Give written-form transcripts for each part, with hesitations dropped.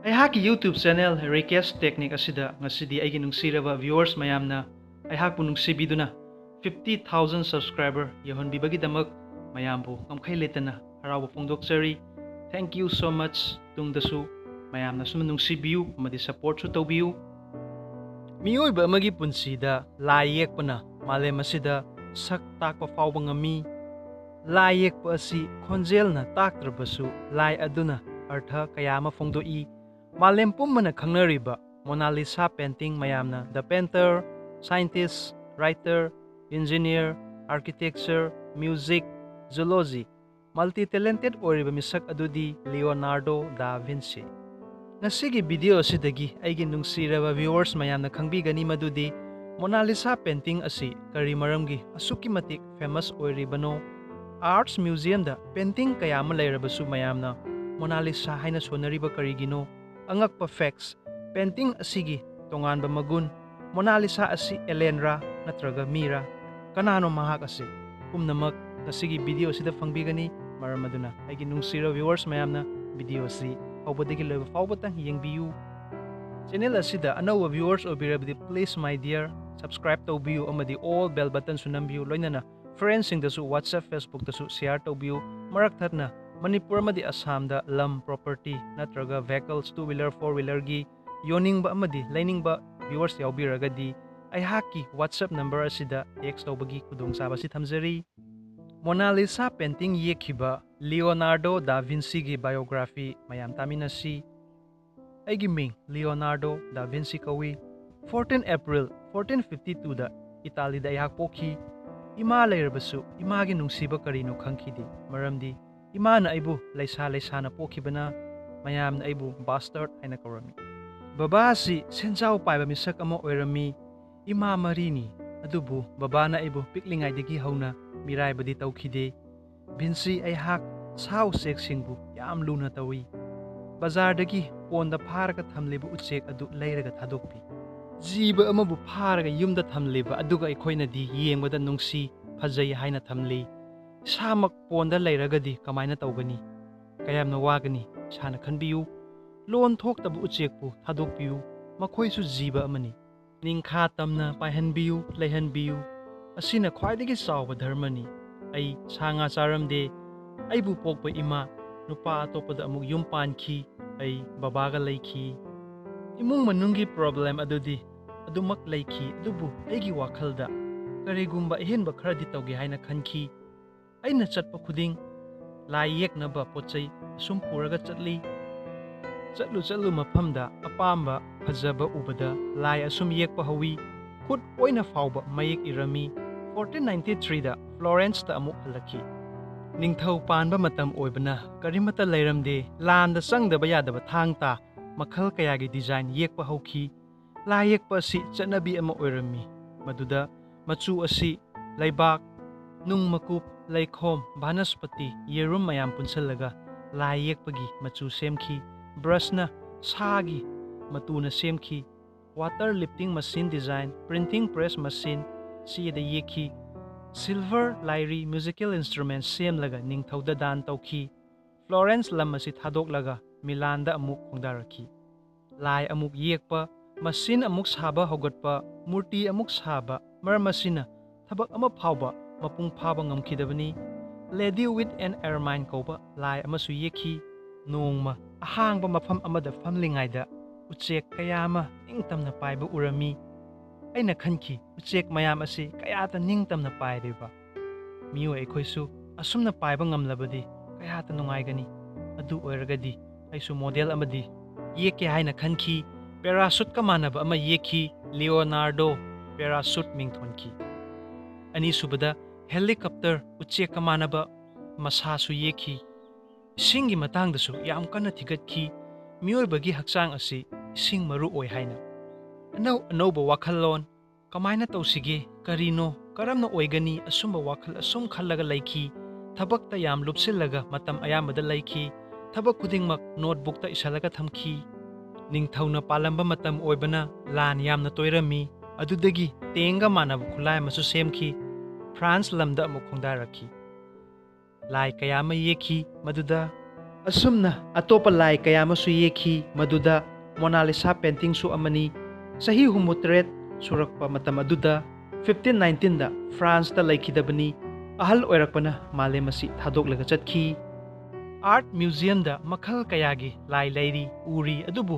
ꯑꯩꯍꯥꯛꯀꯤ YouTube channel Request Technique asida ngasidi aigi nungsiraba viewers mayamna ꯑꯩꯍꯥꯛꯄꯨ ꯅꯨꯡꯁꯤꯕꯤꯗꯨꯅ 50,000 subscriber ꯌꯧꯍꯟꯕꯤꯕꯒꯤꯗꯃꯛ ꯃꯌꯥꯝꯕꯨ ꯉꯝꯈꯩ ꯂꯩꯇꯅ ꯍꯔꯥꯎꯕ ꯐꯣꯡꯗꯣꯛꯆꯔꯤ. Thank you so much. ꯇꯨꯡꯗꯁꯨ ꯃꯌꯥꯝꯅ ꯁꯨꯝ ꯅꯨꯡꯁꯤꯕꯤꯌꯨ ꯑꯃꯗꯤ ꯁꯄꯣꯔꯠꯁꯨ ꯇꯧꯕꯤꯌꯨ. ꯃꯤꯑꯣꯏꯕ ꯑꯃꯒꯤ ꯄꯨꯟꯁꯤꯗ ꯂꯥꯏ ꯌꯦꯛꯄꯅ ꯃꯥꯂꯦꯝ ꯑꯁꯤꯗ ꯁꯛ ꯇꯥꯛꯄ ꯐꯥꯎꯕ ꯉꯝꯃꯤ. ꯂꯥꯏ ꯌꯦꯛꯄ ꯑꯁꯤ ꯈꯣꯟꯖꯦꯜꯅ ꯇꯥꯛꯇ꯭ꯔꯕꯁꯨ ꯂꯥꯏ ꯑꯗꯨꯅ ꯑꯔꯊ ꯀꯌꯥ ꯑꯃ ꯐꯣꯡꯗꯣꯛꯏ. मालेम पुम्मना खंगनरिबा मोनालिसा पेंटिंग मयामना the painter, scientist, writer, engineer, architecture, music, zoology multi talented ओरिबा मिसक अदुदी लियोनार्डो दा विंसी. नसिगी वीडियो असिदगी आइगी नुंगसीरबा व्यूअर्स मयामना खंगबीगनी मदुदी मोनालिसा पेंटिंग असी करी मरमगी असुकी मतिक फेमस ओरिबनो. आर्ट्स म्यूजियम दा पेंटिंग कया अमा लैरबसु मयामना मोनालिसा हाइना सोनरिबा करिगिनो. अंगकपा फैक्ट्स पेंटिंग असिगी तोंगानबा मगुन मोनालिसा असी एलेनरा नत्रगा मीरा कनानो महाक असी पुमनमक नसिगी वीडियो असिदा फंगबीगनी. मरम अदुना आइगी नुंगसीरा व्यूअर्स मयामना वीडियो असी हौबदगी लोइबा फाउबतंग येंगबियु. चैनल असिदा अनौबा व्यूअर्स ओबिरबदी प्लीज माय डियर सब्सक्राइब तौबियु अमदी ऑल बेल बटन सुनंबियु. लोइनना फ्रेंड्स सिंगदसु WhatsApp Facebook दसु शेयर तौबियु. मरक थरना मणिपुर मदी असम दा lump property नत्रगा vehicles 2-wheeler 4-wheeler गी योनिंगबा अमदी लैनिंगबा व्यूअर्स याउबिरगदी अइहाकी WhatsApp नंबर असिदा टेक्स्ट तौबगी खुदोंचाबा सि थमजरी. मोनालिसा पेंटिंग येखिबा लियोनार्डो दा विंसी गी बायोग्राफी मयाम तामिनसी. अइगी मिंग लियोनार्डो दा विंसी कवी. 14 April 1452 दा इटाली दा अइहाक पोखी. इमा लैरबसु इमागी नुंसीबा करिनो खंखिदी मरमदी इमाना अइबु लैसा लैसाना पोखिबना मयामना अइबु बास्टर्ड हाइना कौरमी. बाबा असि सेंजाव पाइबा मिसक अमा ओइरमी. इमा मरीनी अदुबु बाबाना अइबु पिकलिंगाइदगी हौना मिराइबदी तौखिदे. भिंसी अइहाक साउ सेक्सिंगबु याम लुना तौई. बाजारदगी पोंदा फारगा थमलेबु उचेक अदु लैरगा थादोकपी. जीब अमबु फारगा युमदा थमलेबा अदुगा अइखोइनदी येंगबदा नुंसी फजै हाइना थमले. सामक पोंदा लैरगदी कमाइना तौगनी कयामना वागनी साना खनबियु. लोन थोक्तबु उचेकपु थादोकपियु. मखोइसु जीबा अमनी. निंखा तमना पाइहनबियु लैहनबियु. असिना ख्वाइदगी चावबा धर्मनी. अइ सांगा चारमदे. अइबु पोकपा इमा नुपा अतोपदा अमुक युम पानखी. अइ बाबागा लैखी. इमुंग मनुंगी प्रॉब्लम अदुदी अदुमक लैखी. अदुबु अइगी वाखलदा करिगुम्बा अहेनबा खरदी तौगे हाइना खनखी. अइना चटपा खुदिंग लाई येकनबा पोचै असुम पुरगा चटली. चटलु मफमदा अपाम्बा फजबा उबदा लाई असुम येकपा हवी. खुद ओइना फाउबा मयेक इरमी. 1493 दा फ्लोरेंस दा अमुक हलखी. निंगथौ पानबा मतम ओइबना करिमता लैरमदे. लांदा चंगदबा यादबा थांगता मखल कयागी डिजाइन येकपा हौखी. लाई येकपा असि चटनबी अमा ओइरमी. मदुदा मचु असि लैबाक नुंग मकुप लैखोम भानस्पति येरुम मयाम पुनसलगा लाई येकपगी मचु सेमखी. ब्रशना सागी मतुना सेमखी. Water lifting machine design printing press machine सीदा येखी. सिल्वर लाइरी म्यूजिकल इंस्ट्रूमेंट सेमलगा निंगथौदा दान तौखी. फ्लोरेंस लम असि थादोकलगा मिलानदा अमुक खोंदारखी. लाई अमुक येकपा मशीन अमुक साबा हौगटपा मूर्ति अमुक साबा मरम असिना थबक अमा फाउबा मपुंग फाबा ngamkhidabani. Lady with an ermine कौबा लाई अमसु येखी. नोंगमा अहांगबा मफम अमदा फमलिंगाइदा उचेक कयामा निंगतमना पाइबा उरमी. अइना खनखी उचेक मयाम असि कयाता निंगतमना पाइरेबा. मियो अइखोइसु असुमना पाइबा ngamlabadi कयाता नुंगाइगनी. अदु ओइरगदी अइसु मॉडल अमदी येके हाइना खनखी. पैराशूट का मानबा अमा येखी. लियोनार्डो पैराशूट मिंगथोनखी. अनीसुबदा हेलीकॉप्टर उचेक का मानबा मसासु येखी. इसिंगी मतंगदसु याम कन्ना थिगतखी. मियोइबगी हक्चांग असि इसिंग मरु ओइ हाइना. अनौबा वाखल्लोन कमाइना तौसिगे करिनो करमना ओइगनी असुंबा वाखल असुम खल्लगा लैखी. थबकता याम लुपसिल्लगा मतम अयामबदा लैखी. थबक खुदिंगमक नोटबुकता इसालगा थमखी. निंगथौना पालंबा मतम ओइबना लान यामना तोइरमी. अदुदगी तेंगा मानब खुलाय मसु सेमखी. फ्रांस लमदा अमुक खोंदारखी. लाई कयामा येखी. मदुदा असुमना अतोपा लाई कया अमसु येखी मदुदा मोनालिसा पेंटिंग सु अमनी सही हुमुत्रेत सुरक्पा मतम अदुदा 1519 दा फ्रांस ता लैखिदबनी अहल ओइरकपना मालेमसी थादोकलगा चतखी आर्ट म्यूजियम दा मखल कयागी लाई लैरी उरी अदुबु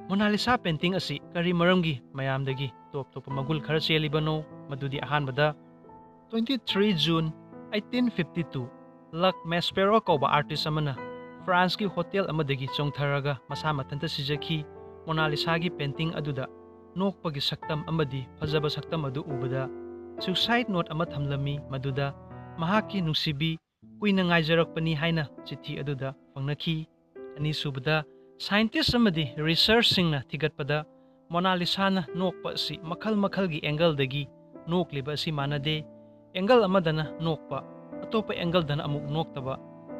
मोनालिसा पेंटिंग असी करी मरमगी मयामदगी टॉप टॉप मगुल खर चेलिबनो मदुदी अहानबदा 23 जून 1852 लक मेस्पेरो कौबा आर्टिस्ट अमना फ्रांस की होटल अमदगी चोंथरगा मसा मथंत सिजखी मोनालिसा की पेंटिंग अदुदा नोकपगी सक्तम अमदी फजब सक्तम अदु उबदा सुसाइड नोट अमा थमलमी मदुदा महाकी नुसिबी कुइना ngaijरकपनी हाइना चिठी अदुदा फंगनखी अनि सुबदा साइंटिस्ट अमदी रिसर्च सिंगना थिगतपदा मोनालिसाना नोकपा सि मखल मखल की एंगल दगी नोकलिबा सि मानदे एंगल अमदना नोकपा अतोपा एंगल दना अमुक नोक्तबा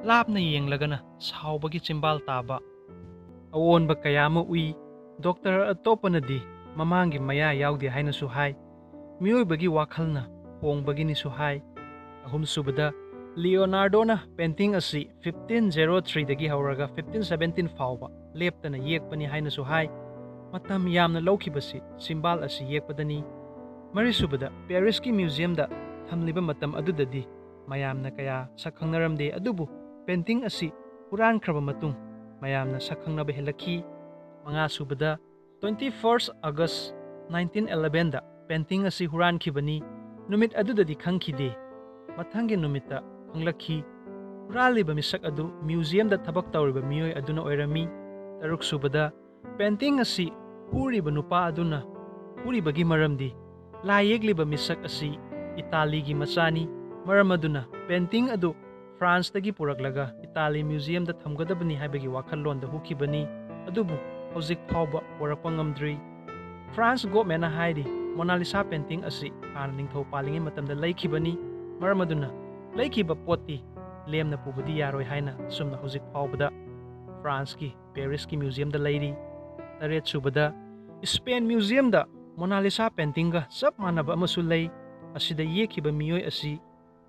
लापना येंगलगना सावबगी चिंबाल ताबा अवोनबा कयामा उई डॉक्टर अतोपनदी ममांगी मया यावदे हाइनसु हाय मियोइबगी वाखलना होंबगिनिसु हाय अहुम सुबदा लियोनार्डोना पेंटिंग असी 1503 दगी हौरगा 1517 फावबा लेपतना येकपनी हाइनसु हाय मतम यामना लौखिबसी सिंबाल असी येकपदनी मरिसुबदा पेरिस की म्यूजियम दा थमलिबा मतम अदुददी मयामना कया सखंगनरमदे अदुबु पेंटिंग असी हुरानख्रबा मतुंग मयामना सखंगनबा हेलखी मंगा सुबदा 21 अगस्त 1911 दा पेंटिंग असी हुरानखिबनी नुमित अदुददी खंखिदे मथंगे नुमिता खंगलखी हुरालिबा मिसक अदु म्यूजियम दा थबक तौरिबा मियोय अदुना ओइरमी तरुक सुबदा पेंटिंग असी हुरिबा नुपा अदुना हुरिबगी मरमदी लायेगलिबा मिसक असी इताली की मचानी मरम अदुना पेंटिंग अदु फ्रांस तगी पुरकलगा इताली म्यूजियम दा थमगदबनी हाइबगी वाखल्लोन दा हुखिबनी अदुबु हौजिक फावबा पुरकपा ngamdri फ्रांस गवर्नमेंट हाइदी मोनालिसा पेंटिंग असी हान निंगथौ पालिंगे मतमदा लैखिबनी मरम अदुना लैखिबा पोती लेमना पुबदी यारोय हाइना सुमना हौजिक फावबदा फ्रांस की पेरिस की म्यूजियम दा लैरी तरेत सुबदा स्पेन म्यूजियम दा मोनालिसा पेंटिंग गा सब मानबा अमसु लै असिदा येखिबा मियोय असी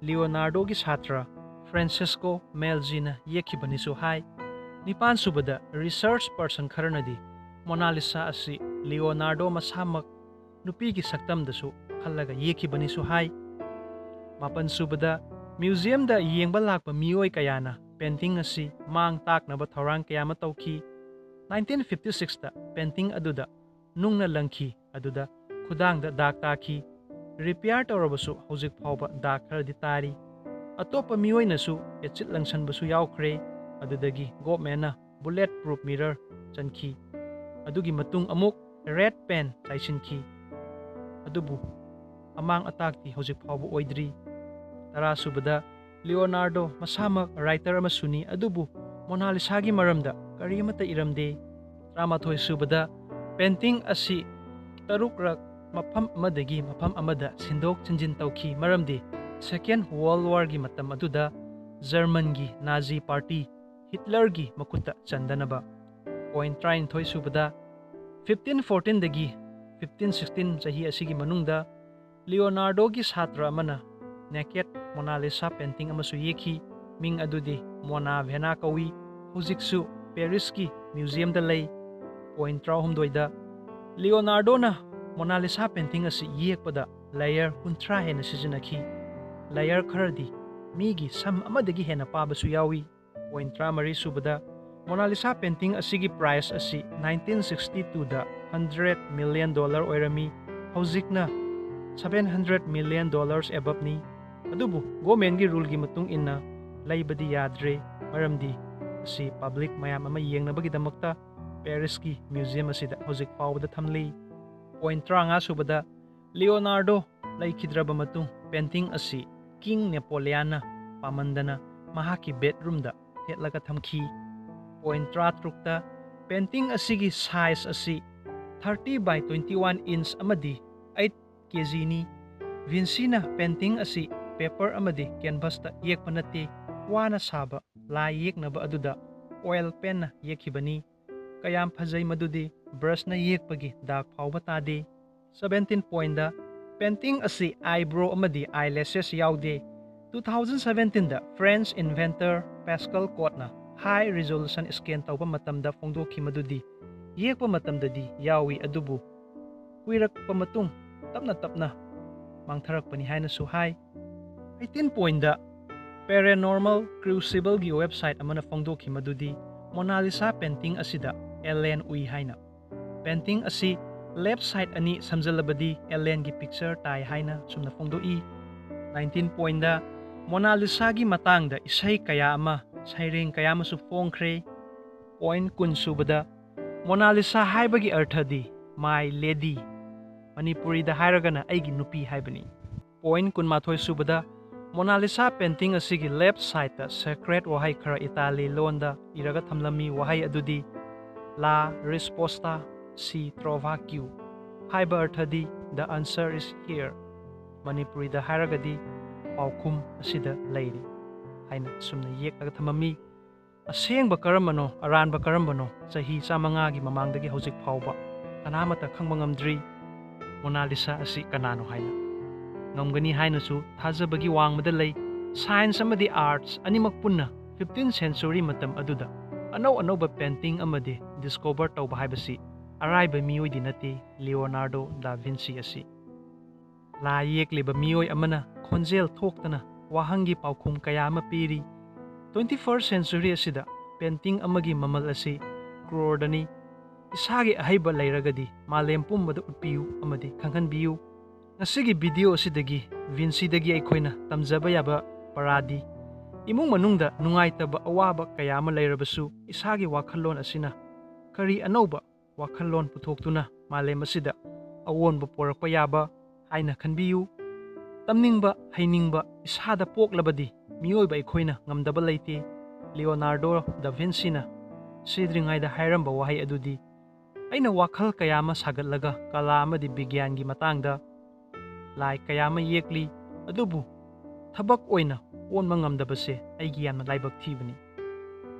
लियोनार्डो की छात्र फ्रांसिस्को मेलजीना येखिबनिसु हाय निपान सुबदा रिसर्च पर्सन खरनदी मोनालिसा असी लियोनार्डो मसामक नुपी की सक्तमदसु खल्लगा येखिबनिसु हाय मापन सुबदा म्यूजियम दा येंगबा लाकपा मियोय कयाना पेंटिंग असी मांग ताकनबा थौरांग कयामा तौखी 1956 दा पेंटिंग अदुदा नुंगना लंखी अदुदा खुदांग दा दाग ताखी रिपेयर तौरबसु हौजिक फावबा दाग खरदि तारी अतोपा मियोयनसु एचिट लंगसनबसु यावख्रे अदुदगी गवर्नमेंटना बुलेट प्रूफ मिरर चनखी अदुगी मतुंग अमुक रेड पेन चाइसिनखी अदुबु अमांग अताकती हौजिक फावबा ओइद्री तरा सुबदा लियोनार्डो मसामक राइटर अमसुनी अदुबु मोनालिसागी मरमदा करिमता इरमदे 13 सुबदा पेंटिंग असी तरुकरक मफम अमदगी मफम अमदा सिंदोक चिंजिन तौखी मरमदे सेकेंड वर्ल्ड वार की मतम अदुदा जर्मन की नाजी पार्टी हिटलर की मकुता चंदनबा पॉइंट 13 सुबदा 1514 दगी 1516 चही असिगी मनुंगदा लियोनार्डो की छात्र अमना नेकेट मोनालिसा पेंटिंग अमसु येखी मिंग अदुदी मोना भेना कवी हुजिकसु पेरिस की म्यूजियम दा लई पॉइंट 13 दा लियोनार्डोना मोनालिसा पेंटिंग असी येकपदा लेयर 13 हेना सिजनखी लेयर खरदी मीगी सम अमदगी हेना पाबसु यावी पॉइंट 13 सुबदा मोनालिसा पेंटिंग असिगी प्राइस असी 1962 दा $100 million ओइरमी हौजिकना $700 million एबव नि अदुबु गवर्नमेंट की रूल की मतुंग इन्ना लैबदी याद्रे मरमदी असी पब्लिक मयाम अमा येंगनबगीदमक्ता पेरिस की म्यूजियम असिदा हौजिक फावबदा थमली पॉइंट 13 सुबदा लियोनार्डो लैखिद्रबा मतुंग पेंटिंग असी किंग नेपोलियन पामंदना महाकी बेडरूम दा थेटलगा थमखी पॉइंट 13 पेंटिंग असिगी साइज असी 30 by 21 इंच अमदी 8 kg नि विंसीना पेंटिंग असी पेपर अमदी कैनवस ता येकपा नते वाना साबा लाई येकनबा अदुदा ऑयल पेन येखिबनी कयाम फजै मदुदी ब्रशना येकपगी दाग फावबा तादे 17 पॉइंट दा पेंटिंग असी आईब्रो अमदी आईलैशेस यावदे 2017 दा फ्रेंच इन्वेंटर पैस्कल कोटना high resolution scan tauba matamda fongdokhi madudi yekpa matamdadi yawi adubu kuirakpa matung tapna mangtharakpani hainasu hai 18 point da Paranormal Crucible gi website amana fongdokhi madudi Mona Lisa painting asida alien ui haina painting asi left side ani samjalabadi alien gi picture tai haina sumna fongdoi 19 point da Mona Lisa gi matangda isai kaya ama saireng kaya masu fongkhre point kun subada Mona Lisa haibagi arthadi my lady Manipuri da hairagana aigi nupi haibani point kun mathoi subada Mona Lisa painting asigi left side da sacred wahai khara Itali londa iraga thamlami wahai adudi La risposta si trova qui haiba arthadi the answer is here Manipuri da hairagadi paukum asida leiri haina sumna yeknaga thamami asengba karambano aranba karambano chahi chamanga gi mamangdagi hojik phauba kanamata khangba ngamdri Mona Lisa asi kanano haina ngamgani haina su thajabagi wangmada lei science amadi arts animak punna 15th century matam aduda anauba painting amadi discover tauba haibasi araiba mioi dinati Leonardo da Vinci asi la yekliba mioi amana khonjel thoktana wahangi paukhum kaya ama piri 21st century asida painting amagi mamal asi crore-dani isagi ahaiba leiragadi malem pumbada utpiu amadi khanghanbiu ngasigi video asidagi Vinci dagi aikoina tamjaba yaba paradi imung manungda nungaitaba awaba kaya ama leirabasu isagi wakhallon asina kari anauba wakhallon puthoktuna malem asida awonba porakpa yaba haina khanbiu tamningba hainingba isada poklabadi miyoiba aikoina ngamdaba leite Leonardo da Vinci na sidringaida hairamba wahai adudi aina wakhal kaya ama sagatlaga kala amadi bigyan gi matangda lai kaya ama yekli adubu thabak oina onma ngamdabase aigi yamna laibak thibani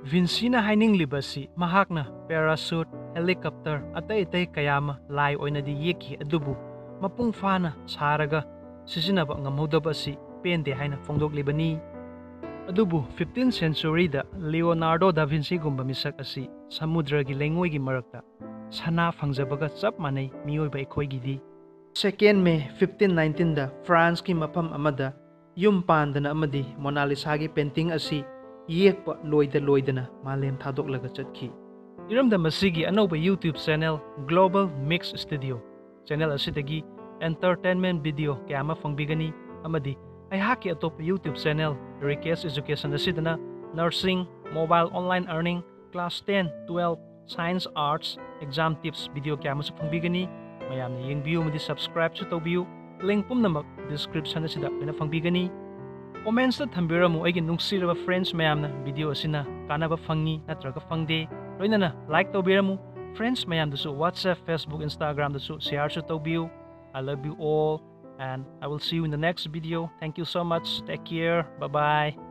Vinci na haininglibasi mahakna parachute helicopter atai kaya ama lai oina di yeki adubu mapung fana saraga sisinaba ngamhodaba si pende haina fongdoklibani adubu 15th century da Leonardo da Vinci gumba misak asi samudra gi lengoi gi marakta sana phangjabaga chap manai miyoiba ekhoi gi di 2nd May 1519 da France ki mapam amada yum pandana amadi Mona Lisa gi painting asi yekpa loidana malem thadoklaga chatkhi iramda masigi anauba YouTube channel Global Mix Studio channel asidagi entertainment video kaya ama fangbigani amadi aihaki atop YouTube channel Request Education asidana nursing mobile online earning class 10 12 science arts exam tips video kaya ama fangbigani mayamna yengbiu madi subscribe su tawbiu link pumnamak description asida pina fangbigani comments ta thambiramu aigi nungsiraba friends mayamna video asina kanaba fangi natraga fangde loinana like tawbiramu friends mayamdasu WhatsApp Facebook Instagram dasu share su tawbiu I love you all and I will see you in the next video. Thank you so much. Take care. Bye bye.